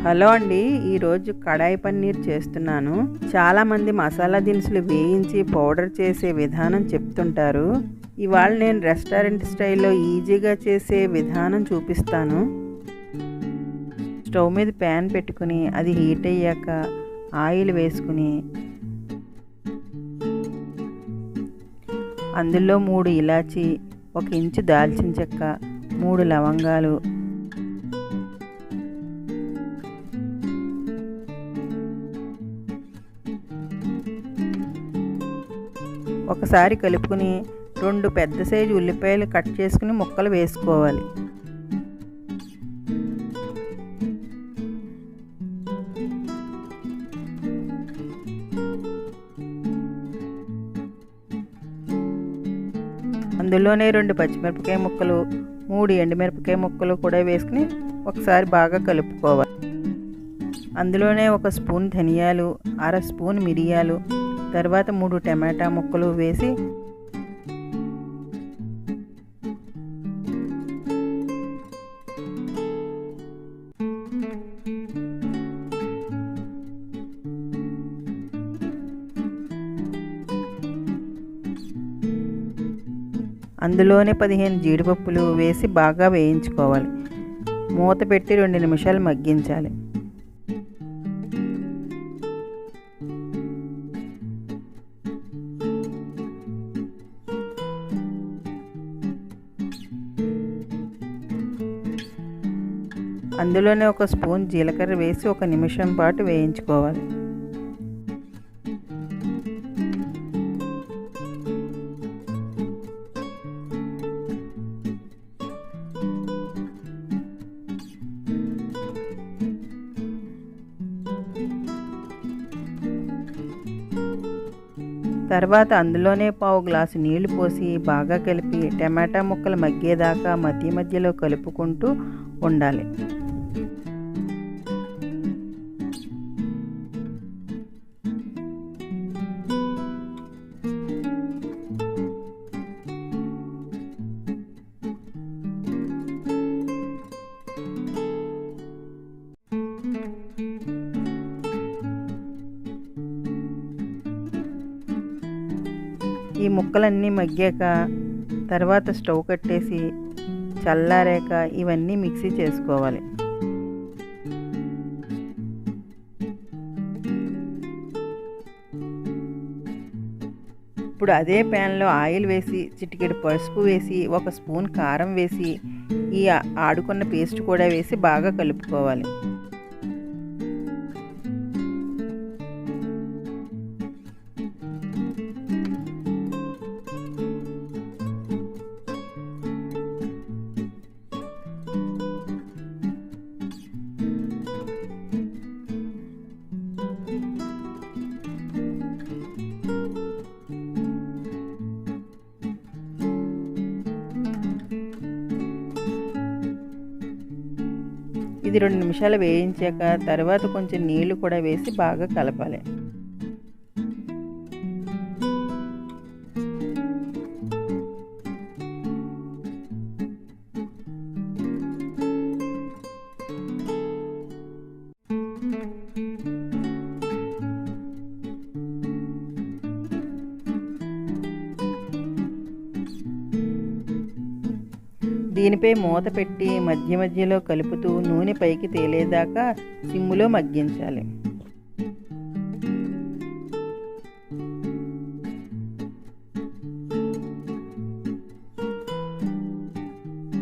Hello అండి, ఈరోజు కడాయి పన్నీర్ చేస్తున్నాను. చాలామంది మసాలా దినుసులు వేయించి పౌడర్ చేసే విధానం చెప్తుంటారు. ఇవాళ నేను రెస్టారెంట్ స్టైల్లో ఈజీగా చేసే విధానం చూపిస్తాను. స్టవ్ మీద ప్యాన్ పెట్టుకుని అది హీట్ అయ్యాక ఆయిల్ వేసుకుని అందులో 3 ఇలాచీ, 1 ఇంచు దాల్చిన చెక్క, 3 లవంగాలు, ఒకసారి కలుపుకుని 2 పెద్ద సైజు ఉల్లిపాయలు కట్ చేసుకుని ముక్కలు వేసుకోవాలి. అందులోనే 2 పచ్చిమిరపకాయ ముక్కలు, 3 ఎండుమిరపకాయ ముక్కలు కూడా వేసుకుని ఒకసారి బాగా కలుపుకోవాలి. అందులోనే 1 స్పూన్ ధనియాలు, 1/2 స్పూన్ మిరియాలు, తర్వాత 3 టమాటా ముక్కలు వేసి అందులోనే 15 జీడిపప్పులు వేసి బాగా వేయించుకోవాలి. మూత పెట్టి 2 నిమిషాలు మగ్గించాలి. అందులోనే 1 స్పూన్ జీలకర్ర వేసి 1 నిమిషం పాటు వేయించుకోవాలి. తర్వాత అందులోనే 1/2 గ్లాసు నీళ్లు పోసి బాగా కలిపి టమాటా ముక్కలు మగ్గేదాకా మధ్య మధ్యలో కలుపుకుంటూ ఉండాలి. ఈ ముక్కలన్నీ మగ్గాక తర్వాత స్టవ్ కట్టేసి చల్లారాక ఇవన్నీ మిక్సీ చేసుకోవాలి. ఇప్పుడు అదే ప్యాన్లో ఆయిల్ వేసి చిటికెడు పసుపు వేసి 1 స్పూన్ కారం వేసి ఈ ఆడుకున్న పేస్ట్ కూడా వేసి బాగా కలుపుకోవాలి. ఇది 2 నిమిషాలు వేయించాక తర్వాత కొంచెం నీళ్లు కూడా వేసి బాగా కలపాలి. దీనిపై మూత పెట్టి మధ్య మధ్యలో కలుపుతూ నూనె పైకి తేలేదాకా సిమ్ములో మగ్గించాలి.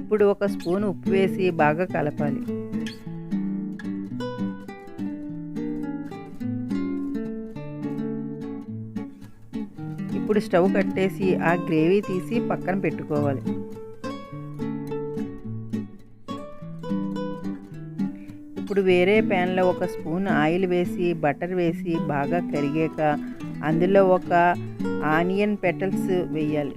ఇప్పుడు 1 స్పూన్ ఉప్పు వేసి బాగా కలపాలి. ఇప్పుడు స్టవ్ కట్టేసి ఆ గ్రేవీ తీసి పక్కన పెట్టుకోవాలి. ఇప్పుడు వేరే ప్యాన్లో 1 స్పూన్ ఆయిల్ వేసి బటర్ వేసి బాగా కరిగాక అందులో 1 ఆనియన్ పెటల్స్ వేయాలి.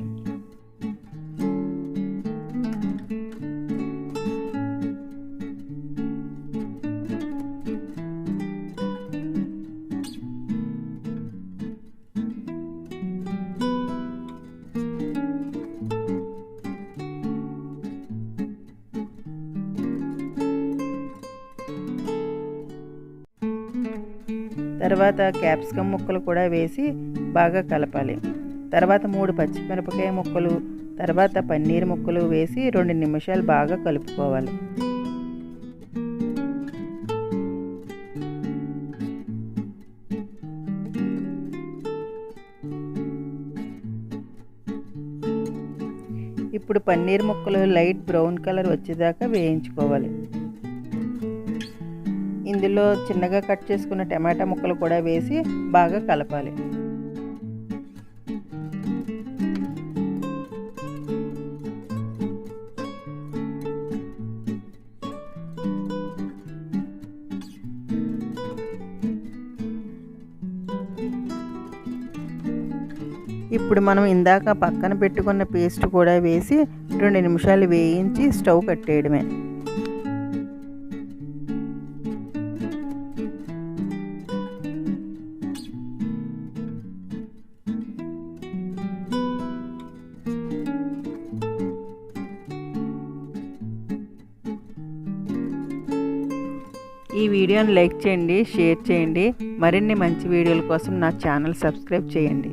తర్వాత క్యాప్సికమ్ ముక్కలు కూడా వేసి బాగా కలపాలి. తర్వాత 3 పచ్చిమిరపకాయ ముక్కలు, తర్వాత పన్నీర్ ముక్కలు వేసి 2 నిమిషాలు బాగా కలుపుకోవాలి. ఇప్పుడు పన్నీర్ ముక్కలు లైట్ బ్రౌన్ కలర్ వచ్చేదాకా వేయించుకోవాలి. ఇందులో చిన్నగా కట్ చేసుకున్న టమాటా ముక్కలు కూడా వేసి బాగా కలపాలి. ఇప్పుడు మనం ఇందాక పక్కన పెట్టుకున్న పేస్ట్ కూడా వేసి 2 నిమిషాలు వేయించి స్టవ్ కట్టేయడమే. ఈ వీడియోని లైక్ చేయండి, షేర్ చేయండి. మరిన్ని మంచి వీడియోల కోసం నా ఛానల్ సబ్స్క్రైబ్ చేయండి.